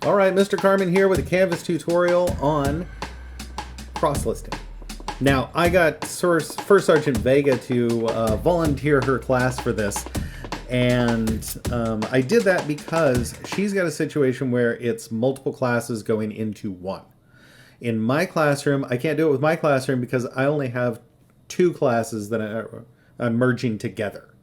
All right, Mr. Carmen here with a Canvas tutorial on cross-listing. Now, I got First Sergeant Vega to volunteer her class for this, and I did that because she's got a situation where it's multiple classes going into one. In my classroom, I can't do it with my classroom because I only have two classes that I'm merging together.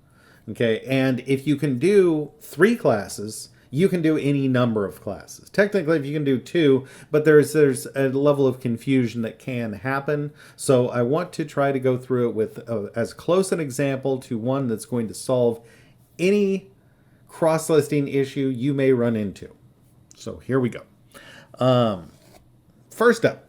Okay, and if you can do 3 classes, you can do any number of classes. Technically, if you can do 2, but there's a level of confusion that can happen. So I want to try to go through it with as close an example to one that's going to solve any cross-listing issue you may run into. So here we go. First up,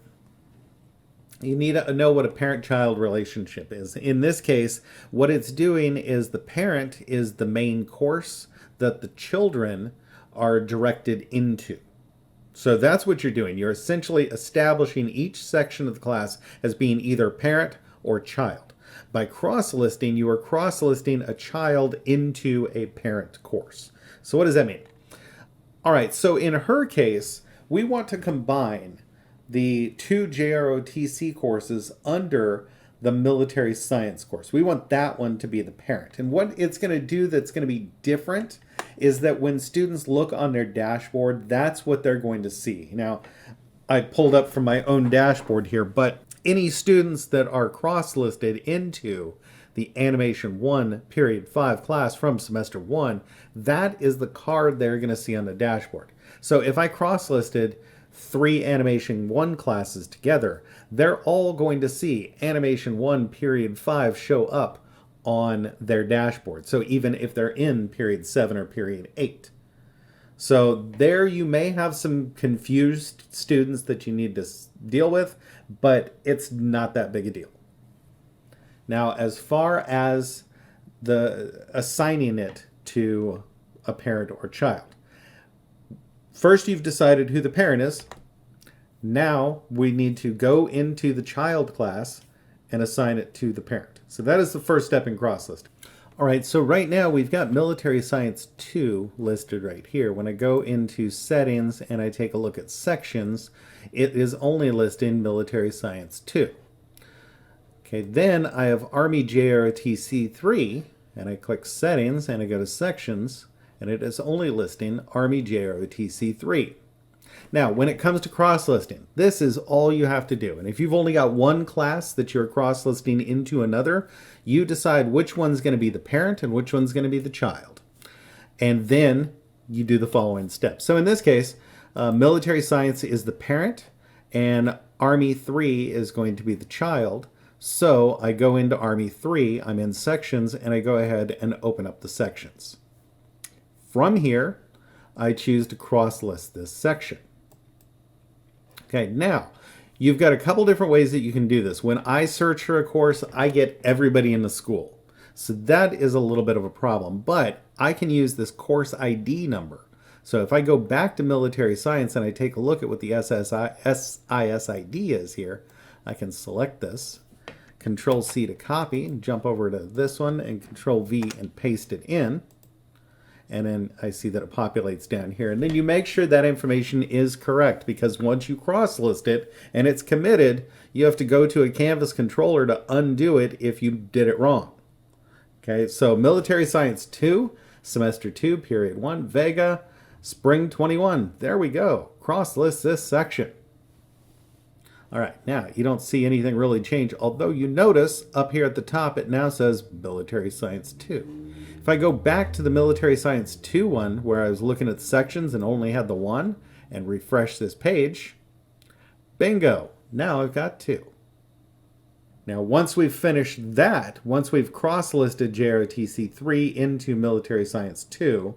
you need to know what a parent-child relationship is. In this case, what it's doing is the parent is the main course that the children are directed into. So that's what you're doing. You're essentially establishing each section of the class as being either parent or child. By cross-listing, you are cross-listing a child into a parent course. So what does that mean? All right, so in her case, we want to combine the 2 JROTC courses under the military science course. We want that one to be the parent. And what it's going to do that's going to be different is that when students look on their dashboard, that's what they're going to see. Now, I pulled up from my own dashboard here, but any students that are cross-listed into the Animation 1 Period 5 class from Semester 1, that is the card they're going to see on the dashboard. So if I cross-listed 3 Animation 1 classes together, they're all going to see Animation 1 Period 5 show up on their dashboard. So even if they're in Period 7 or Period 8. So there you may have some confused students that you need to deal with, but it's not that big a deal. Now, as far as the assigning it to a parent or child, first you've decided who the parent is. Now we need to go into the child class and assign it to the parent. So that is the first step in cross-listing. All right, so right now we've got Military Science 2 listed right here. When I go into settings and I take a look at sections, it is only listing Military Science 2. Okay, then I have Army JROTC 3, and I click settings and I go to sections, and it is only listing Army JROTC 3. Now, when it comes to cross-listing, this is all you have to do. And if you've only got one class that you're cross-listing into another, you decide which one's going to be the parent and which one's going to be the child. And then you do the following steps. So in this case, Military Science is the parent, and Army 3 is going to be the child. So I go into Army 3, I'm in sections, and I go ahead and open up the sections. From here, I choose to cross-list this section. Okay, now, you've got a couple different ways that you can do this. When I search for a course, I get everybody in the school. So that is a little bit of a problem, but I can use this course ID number. So if I go back to Military Science and I take a look at what the SISID is here, I can select this, Control-C to copy, and jump over to this one, and Control-V and paste it in. And then I see that it populates down here. And then you make sure that information is correct, because once you cross-list it and it's committed, you have to go to a Canvas controller to undo it if you did it wrong. Okay, so Military Science 2, Semester 2, Period 1, Vega, Spring 21. There we go. Cross-list this section. All right, now you don't see anything really change, although you notice up here at the top it now says Military Science 2. If I go back to the Military Science 2 one, where I was looking at sections and only had the one, and refresh this page, bingo, now I've got 2. Now once we've finished that, once we've cross-listed JROTC 3 into Military Science 2,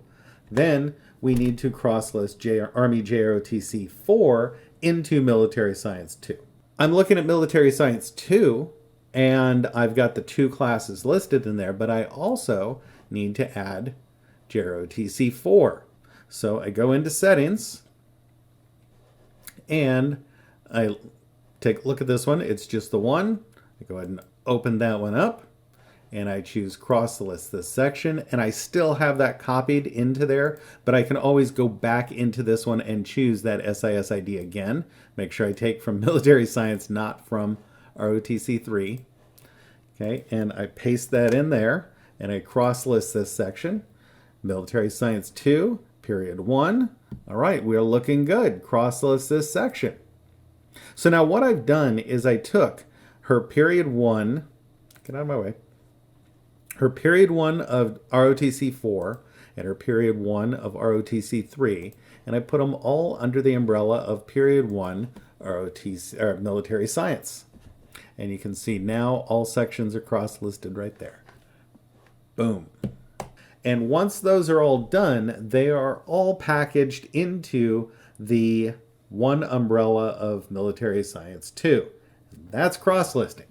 then we need to cross-list Army JROTC 4 into Military Science 2. I'm looking at Military Science 2, and I've got the 2 classes listed in there, but I also need to add JROTC 4. So I go into settings, and I take a look at this one. It's just the one. I go ahead and open that one up, and I choose cross-list this section, and I still have that copied into there, but I can always go back into this one and choose that SISID again. Make sure I take from military science, not from ROTC 3. Okay, and I paste that in there, and I cross-list this section. Military Science 2, period 1. All right, we're looking good. Cross-list this section. So now what I've done is I took her period 1, get out of my way, her period 1 of ROTC 4 and her period 1 of ROTC 3, and I put them all under the umbrella of period 1 ROTC, or military science. And you can see now all sections are cross-listed right there. Boom. And once those are all done, they are all packaged into the one umbrella of military science 2. That's cross-listing.